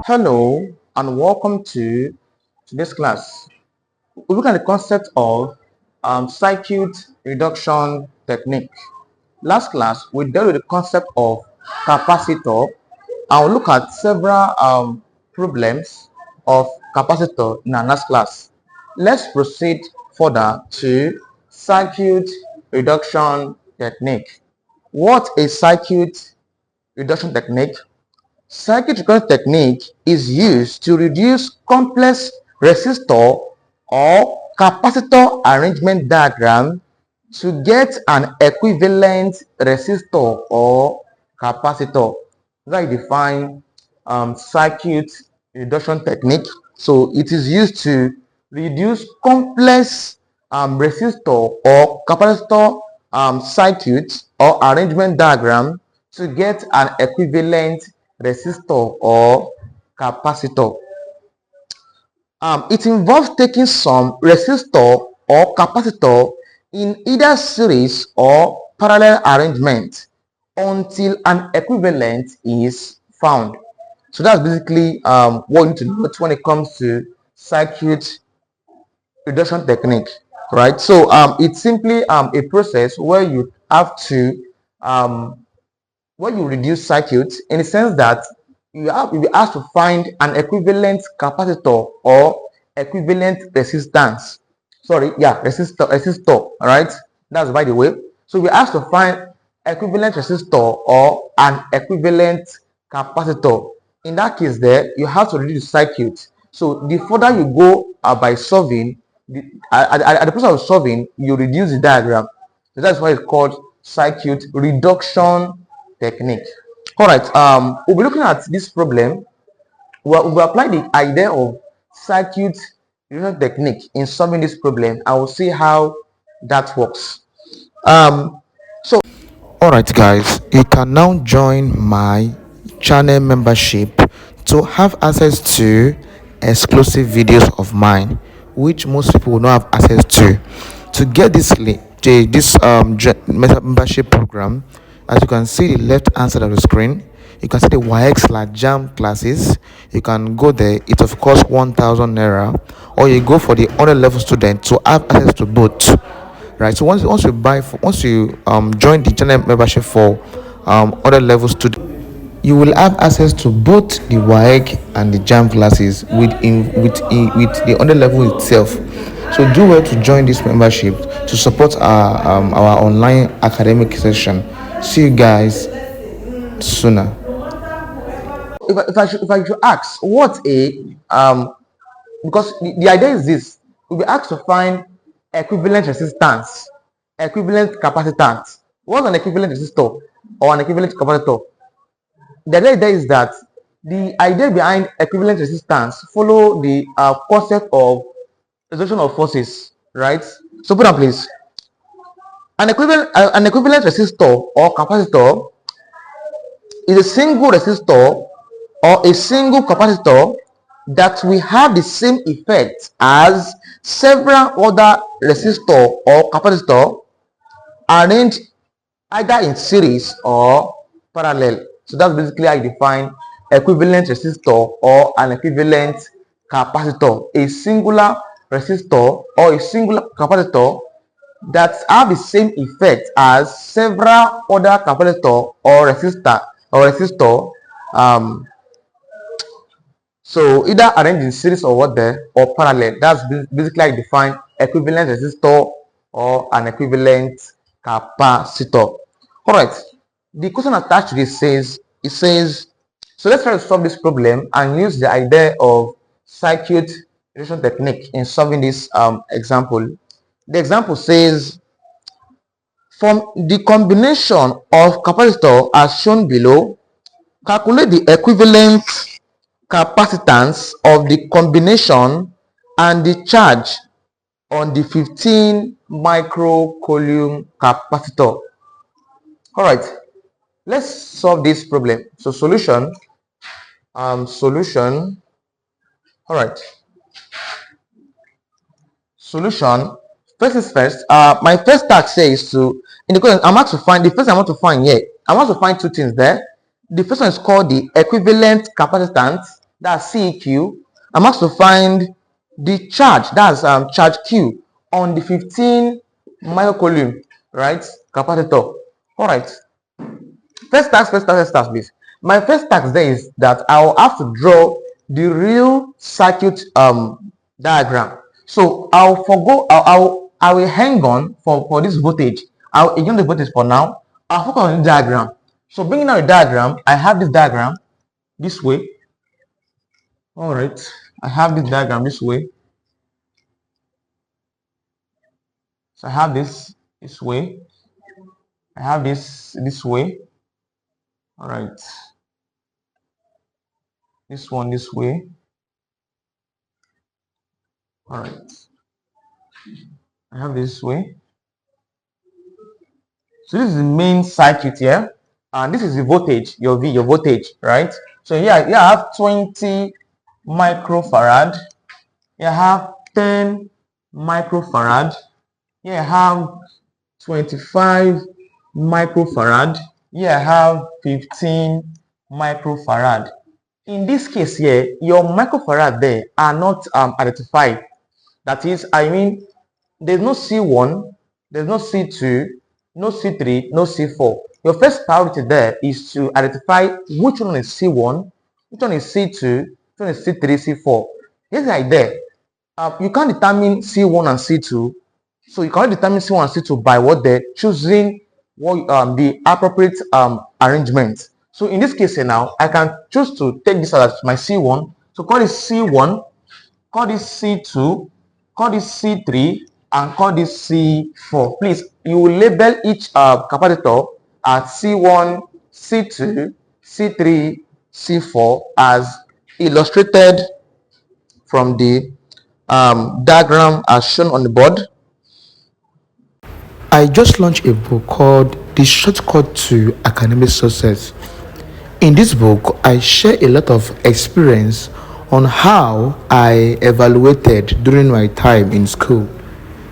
Hello and welcome to today's class. We look at the concept of circuit reduction technique. Last class we dealt with the concept of capacitor and we look at several problems of capacitor in our last class. Let's proceed further to circuit reduction technique. What is circuit reduction technique? Circuit reduction technique is used to reduce complex resistor or capacitor arrangement diagram to get an equivalent resistor or capacitor. That's how you define circuit reduction technique. So it is used to reduce complex resistor or capacitor circuit or arrangement diagram to get an equivalent resistor or capacitor. It involves taking some resistor or capacitor in either series or parallel arrangement until an equivalent is found. So that's basically what you need to note when it comes to circuit reduction technique, right? So it's simply a process where you have to when you reduce circuits in the sense that you'll be asked to find an equivalent capacitor or equivalent resistance. Resistor. All right, that's by the way. So we're asked to find equivalent resistor or an equivalent capacitor. In that case, there you have to reduce the circuit. So the further you go by solving, at the process of solving, you reduce the diagram. So that's why it's called circuit reduction technique. All right, we'll be looking at this problem. We'll apply the idea of circuit reduction technique in solving this problem. I will see how that works. All right, guys, you can now join my channel membership to have access to exclusive videos of mine, which most people will not have access to. To get this link, membership program, as you can see the left hand side of the screen, you can see the YX/JAM classes. You can go there. It of course 1,000 naira, or you go for the other level student to have access to both, right? So once you join the channel membership for other level students, you will have access to both the WAEC and the JAM classes with the other level itself. So do well to join this membership to support our online academic session. See you guys sooner. If I should ask, what a because the idea is this: we'll be asked to find equivalent resistance, equivalent capacitance. What's an equivalent resistor or an equivalent capacitor? The idea is that the idea behind equivalent resistance follow the concept of exertion of forces, right? So put on please. An equivalent resistor or capacitor is a single resistor or a single capacitor that will have the same effect as several other resistor or capacitor arranged either in series or parallel. So that's basically how you define equivalent resistor or an equivalent capacitor: a singular resistor or a singular capacitor that have the same effect as several other capacitor or resistor so either arranged in series or what there or parallel. That's basically how you define equivalent resistor or an equivalent capacitor. All right, the question attached to this says, so let's try to solve this problem and use the idea of circuit reduction technique in solving this example. The example says, from the combination of capacitor as shown below, calculate the equivalent capacitance of the combination and the charge on the 15 microcoulomb capacitor. All right, let's solve this problem. So solution. All right, solution. First is first. My first task says to in the question I'm asked to find the first I want to find here. I want to find two things there. The first one is called the equivalent capacitance that's CEQ. I'm asked to find the charge, that's charge Q, on the 15 microcoulomb, right, capacitor. All right. First task, please. My first task there is that I'll have to draw the real circuit diagram. So I'll forgo. I will hang on for this voltage. I'll ignore the voltage for now. I'll focus on the diagram. So bringing out a diagram, I have this diagram this way. All right, I have this diagram this way. So I have this way. I have this way. All right, this one this way. All right, I have this way. So this is the main circuit here, and this is the voltage, your V, your voltage, right? So here I have 20 microfarad. Here I have 10 microfarad. Here I have 25 microfarad. Here I have 15 microfarad. In this case here, your microfarad there are not identified. That is, I mean, there's no C1, there's no C2, no C3, no C4. Your first priority there is to identify which one is C1, which one is C2, which one is C3, C4. Here's the idea. You can't determine C1 and C2. So you can determine C1 and C2 by what they're choosing, what the appropriate arrangement. So in this case here now, I can choose to take this as my C1. So call it C1, call this C2, call this C3, and call this C4. Please, you will label each capacitor as C1, C2, C3, C4 as illustrated from the diagram as shown on the board. I just launched a book called The Shortcut to Academic Success. In this book, I share a lot of experience on how I evaluated during my time in school.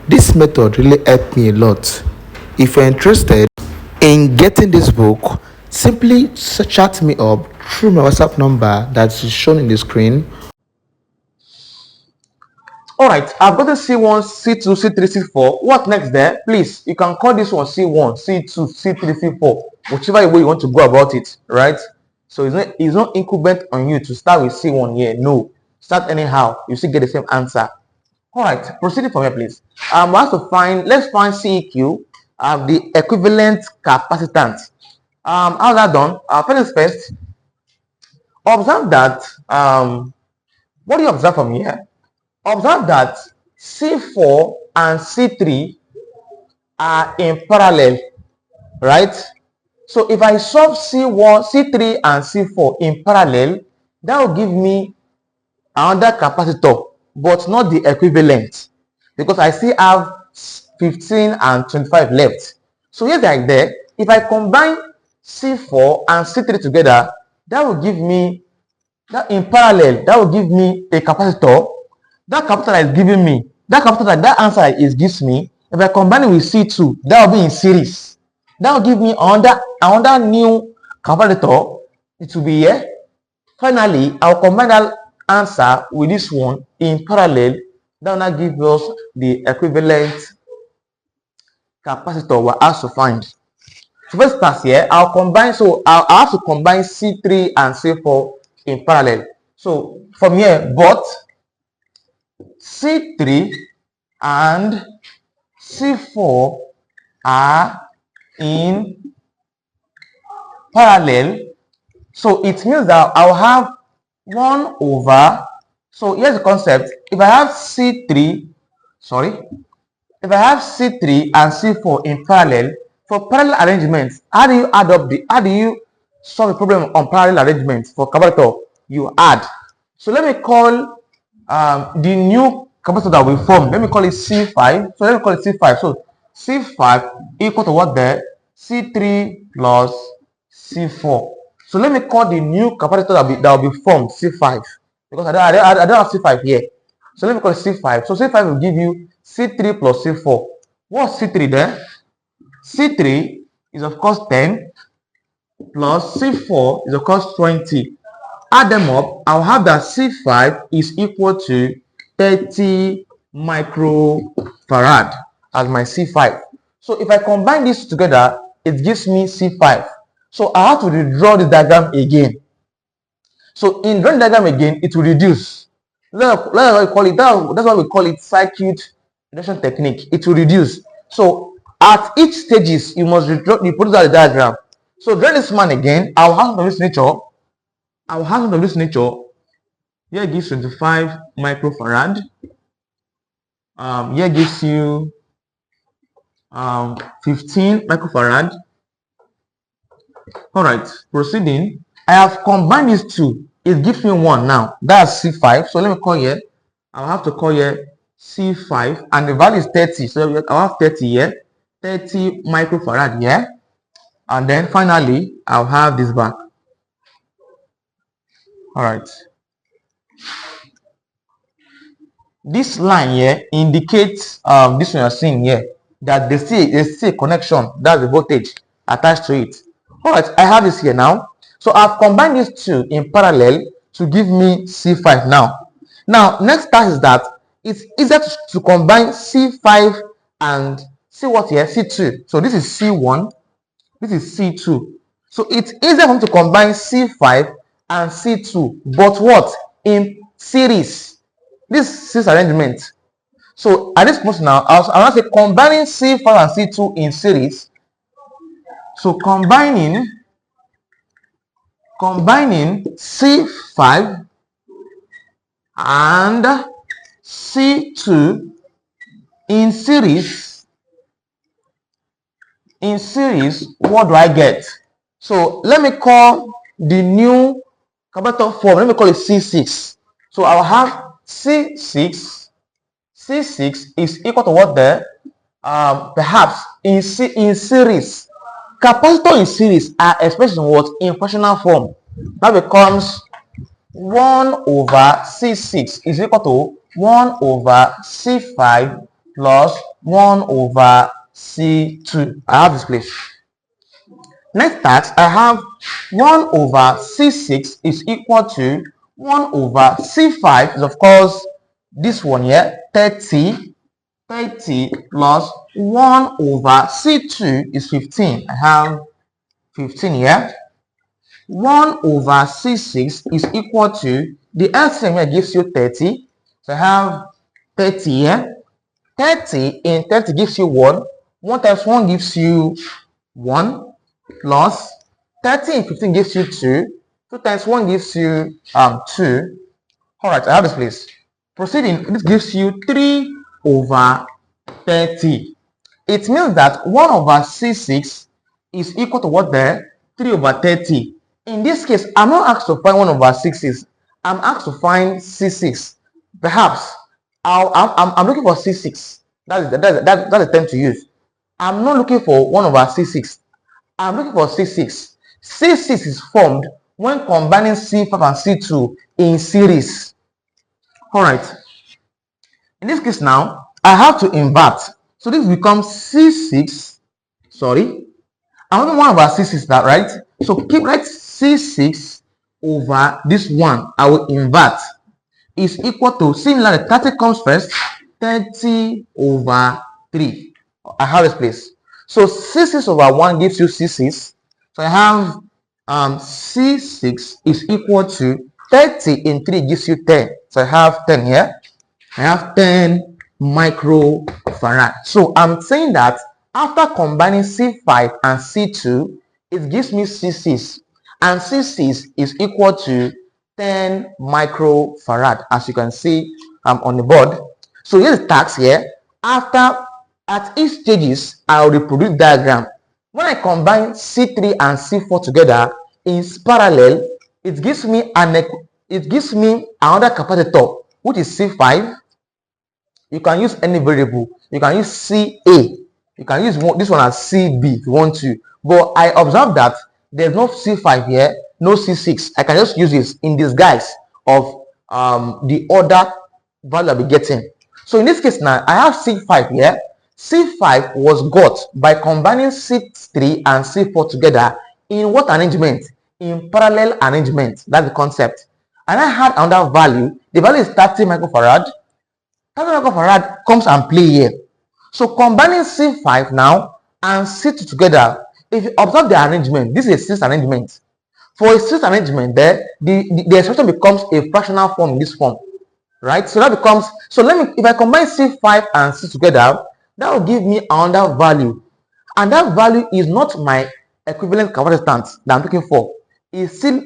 This method really helped me a lot. If you're interested in getting this book, simply chat me up through my WhatsApp number that is shown in the screen. All right, I've got a C1, C2, C3, C4. What next there? Please, you can call this one C1, C2, C3, C4, whichever way you want to go about it, right? So it's not incumbent on you to start with C1 here. No, start anyhow. You still get the same answer. All right, proceeding from here, please. Let's find CEQ, the equivalent capacitance. How's that done? First, observe that. What do you observe from here? Observe that C4 and C3 are in parallel, right? So if I solve C1, C3 and C4 in parallel, that will give me another capacitor, but not the equivalent, because I still have 15 and 25 left. So here's the idea. If I combine C4 and C3 together, that will give me, that in parallel, that will give me a capacitor. That capacitor is giving me, that answer is gives me, if I combine it with C2, that will be in series. That will give me another new capacitor. It will be here. Finally, I'll combine that answer with this one in parallel. That will now give us the equivalent capacitor we're asked to find. So first pass here, I'll have to combine C3 and C4 in parallel. So from here, both C3 and C4 are in parallel. So it means that I'll have 1 over, so here's the concept. If I have C3 and C4 in parallel, for parallel arrangements, how do you solve a problem on parallel arrangements for capacitor? You add. So let me call the new capacitor that we form, let me call it C5. So let me call it C5. So C5 equal to what there? C3 plus C4. So let me call the new capacitor that will be formed C5, because I don't have C5 here. So let me call it C5. So C5 will give you C3 plus C4. What's C3 there? C3 is of course 10 plus C4 is of course 20. add them up, I'll have that C5 is equal to 30 microfarad as my C5. So if I combine these together, it gives me C5. So I have to redraw the diagram again. So in drawing the diagram again, it will reduce. That's why we call it circuit reduction technique. It will reduce. So at each stages, you must reproduce the diagram. So drawing this man again, I'll have some of this nature. Here gives 25 microfarad. Here gives you 15 microfarad. All right, proceeding. I have combined these two. It gives me one now. That's C5. So let me call here. I'll have to call here C5, and the value is 30. So I'll have 30 here, 30 microfarad here, and then finally I'll have this back. All right. This line here indicates this one you're seeing here, that they see a connection. That's the voltage attached to it. All right, I have this here now. So I've combined these two in parallel to give me C5 now. Now, next task is that it's easier to combine C5 and see what here? C2. So this is C1, this is C2. So it's easier for me to combine C5 and C2, but what? In series. This series arrangement. So at this point now, I'll say combining C5 and C2 in series. So combining C5 and C2 in series, what do I get? So let me call the new capacitor form, let me call it C6. So I'll have C6 is equal to what there? Perhaps in series. Capacitor in series are expressed in what? In fractional form. That becomes 1 over C6 is equal to 1 over C5 plus 1 over C2. I have this place. Next task, I have 1 over C6 is equal to 1 over C5 is of course this one here, 30 plus 1 over C2 is 15. I have 15 here. 1 over C6 is equal to, the LCM here gives you 30. So I have 30 here. 30 in 30 gives you 1. 1 times 1 gives you 1 plus 30 in 15 gives you 2. 2 times 1 gives you 2. Alright, I have this place. Proceeding, this gives you 3 over 30. It means that 1 over C6 is equal to what there? 3 over 30. In this case, I'm not asked to find 1 over C6. I'm asked to find C6. Perhaps I'm looking for C6. That's the term to use. I'm not looking for 1 over C6. I'm looking for C6. C6 is formed when combining C5 and C2 in series. Alright. In this case now, I have to invert. So this becomes C6. Sorry. I'm only 1 over C6, that right? So keep right C6 over this 1. I will invert. Is equal to, similarly, 30 comes first. 30 over 3. I have this place. So C6 over 1 gives you C6. So I have C6 is equal to 30 in 3 gives you 10. So I have 10 here. I have 10 microfarad. So I'm saying that after combining C5 and C2, it gives me C6. And C6 is equal to 10 microfarad, as you can see on the board. So here's the task here. At each stages, I'll reproduce diagram. When I combine C3 and C4 together in parallel, it gives me another capacitor, which is C5. You can use any variable. You can use CA. You can use this one as CB if you want to. But I observe that there's no C5 here, no C6. I can just use this in disguise of the other value I'll be getting. So in this case now, I have C5 here. C5 was got by combining C3 and C4 together in what arrangement? in parallel arrangement. That's the concept. And I had another value. The value is 30 microfarad. 30 microfarad comes and play here. So combining C5 now and C2 together, if you observe the arrangement, this is a series arrangement. For a series arrangement, there the expression becomes a fractional form in this form, right? So that becomes, so let me, if I combine C5 and C together, that will give me another value, and that value is not my equivalent capacitance that I'm looking for. It's still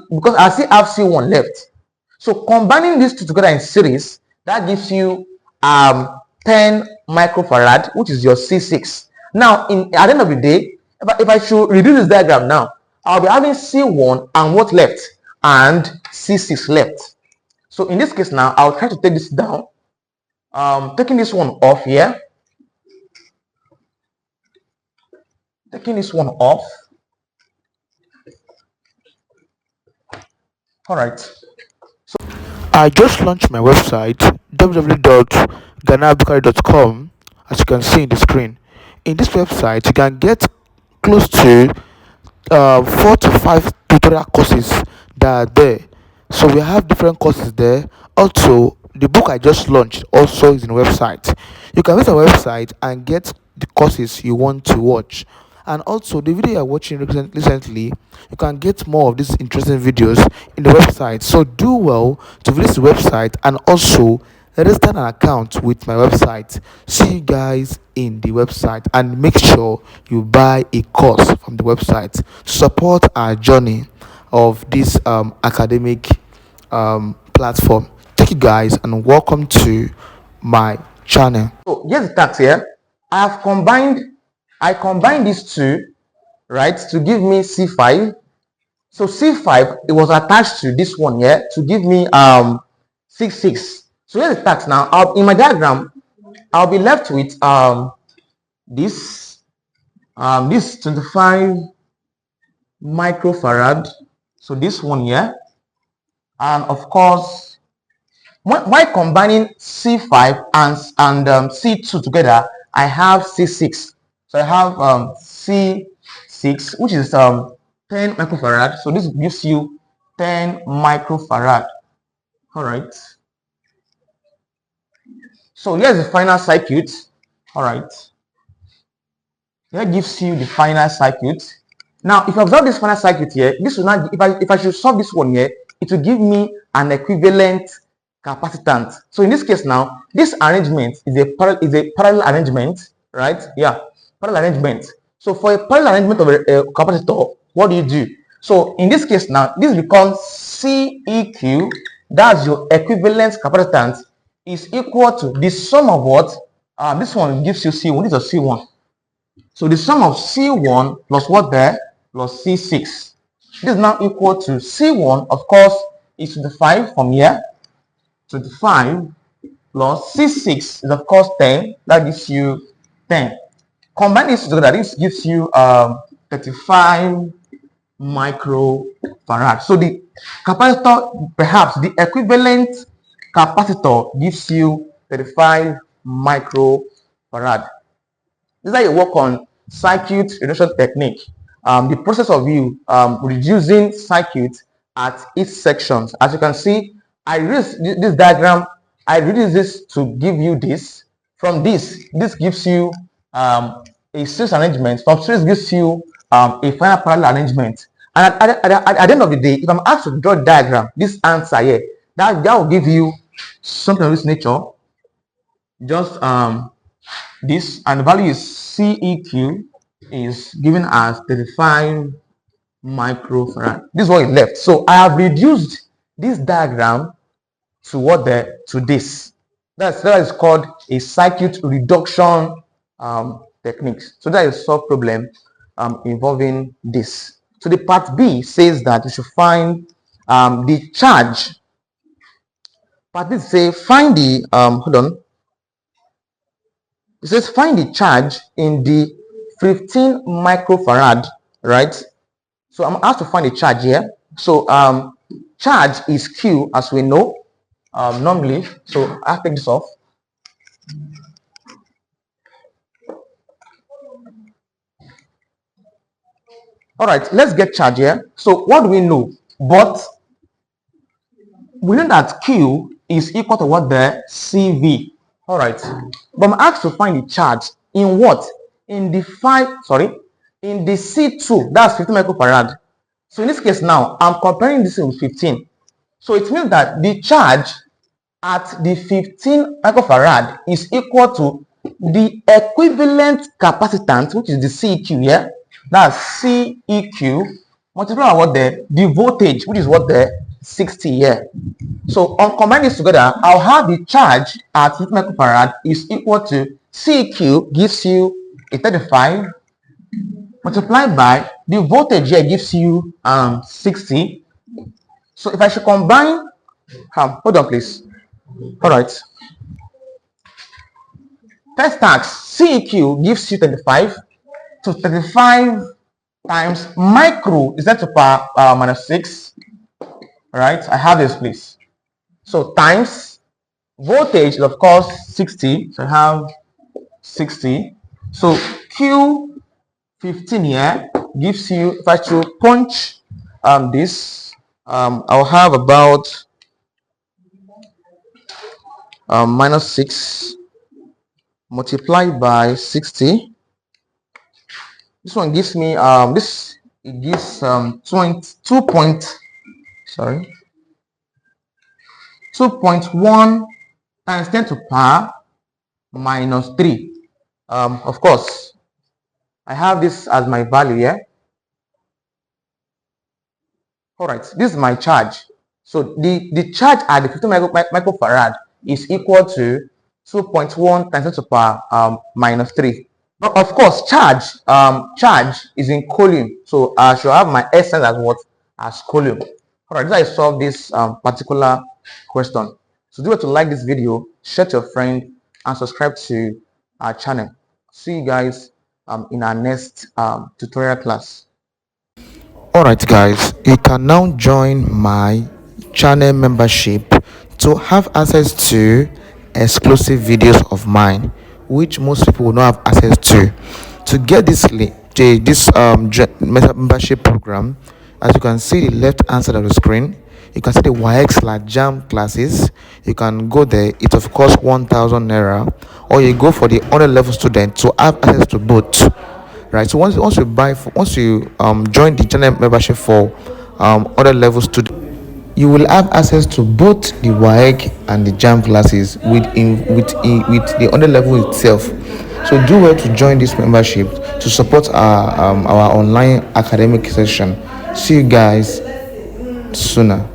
because I still have C1 left. So combining these two together in series, that gives you 10 microfarad, which is your C6. Now, at the end of the day, if I should reduce this diagram now, I'll be having C1 and what left? And C6 left. So in this case now, I'll try to take this down. Taking this one off here. Taking this one off. All right. I just launched my website www.ganiyubakar.com, as you can see in the screen. In this website, you can get close to 4 to 5 tutorial courses that are there. So we have different courses there. Also, the book I just launched also is in the website. You can visit our website and get the courses you want to watch. And also, the video you're watching recently, you can get more of these interesting videos in the website. So do well to visit the website and also register an account with my website. See you guys in the website, and make sure you buy a course from the website to support our journey of this academic platform. Thank you guys and welcome to my channel. So here's the tax here. I combined these two, right, to give me C5. So C5, it was attached to this one here to give me 6. So here's the tax now. In my diagram, I'll be left with this 25 microfarad. So this one here, and of course, while combining C5 and C2 together, I have C6. So I have C6, which is 10 microfarad. So this gives you 10 microfarad. All right. So here's the final circuit. All right. That gives you the final circuit. Now, if you observe this final circuit here, this will not, if I should solve this one here, it will give me an equivalent capacitance. So in this case now, this arrangement is a parallel arrangement, right? Yeah, parallel arrangement. So for a parallel arrangement of a capacitor, what do you do? So in this case now, this becomes CEQ. That's your equivalent capacitance, is equal to the sum of what? This one gives you C1. This is a C1. So the sum of C1 plus what there? Plus C6. This is now equal to C1, of course, is 25 from here. 25 plus C6 is of course 10. That gives you 10. Combine this together, this gives you 35 microfarad. So the capacitor, perhaps the equivalent capacitor, gives you 35 microfarad. This is how you work on circuit reduction technique. The process of you reducing circuit at each sections. As you can see, I use this diagram. I reduce this to give you this. From this gives you a series arrangement. From series gives you a final parallel arrangement. And at the end of the day, if I'm asked to draw a diagram, this answer here, that will give you something of this nature. Just this, and the value is CEQ is given as 35 microfarad. This is what is left. So I have reduced this diagram to what to this. That is called a circuit reduction technique. So that is a solved problem involving this. So the part B says that you should find the charge. Part B says find the hold on. It says find the charge in the 15 microfarad, right? So I'm asked to find the charge here. So charge is Q, as we know normally. So I'll take this off. All right, let's get charge here. So what do we know? But we know that Q is equal to what? The CV. All right, but I'm asked to find the charge in what? In the in the C2, that's 15 microfarad. So in this case now, I'm comparing this with 15. So it means that the charge at the 15 microfarad is equal to the equivalent capacitance, which is the CEQ here. That's CEQ multiplied by what the voltage, which is what the 60 here. So on combining this together, I'll have the charge at 50 microfarad is equal to CEQ gives you a 35 multiplied by the voltage here gives you 60. So if I should combine, hold on please. All right. First tax CEQ gives you 35. So 35 times micro is that to power minus 6. All right. I have this please. So times voltage is of course 60. So I have 60. So Q 15 here gives you, if I should punch this, I'll have about minus 6 multiplied by 60. This one gives me this, it gives 2 point, sorry, 2.1 times 10 to power minus 3. Of course I have this as my value here. All right, this is my charge. So the charge at the 50 microfarad is equal to 2.1 times 10 to the power minus 3. But of course, charge is in coulomb. So I should have my essence as what? As coulomb. All right, this is how I solve this particular question. So do it to like this video, share to your friend, and subscribe to our channel. See you guys in our next tutorial class. Alright guys, you can now join my channel membership to have access to exclusive videos of mine which most people will not have access to. To get this link to this membership program, as you can see the left hand side of the screen, you can see the YX/JAM classes. You can go there. It of course 1,000 naira, or you go for the 100 level student to have access to both. Right, so once you join the channel membership for other level students, you will have access to both the WAEC and the JAM classes with the other level itself. So do well to join this membership to support our online academic session. See you guys sooner.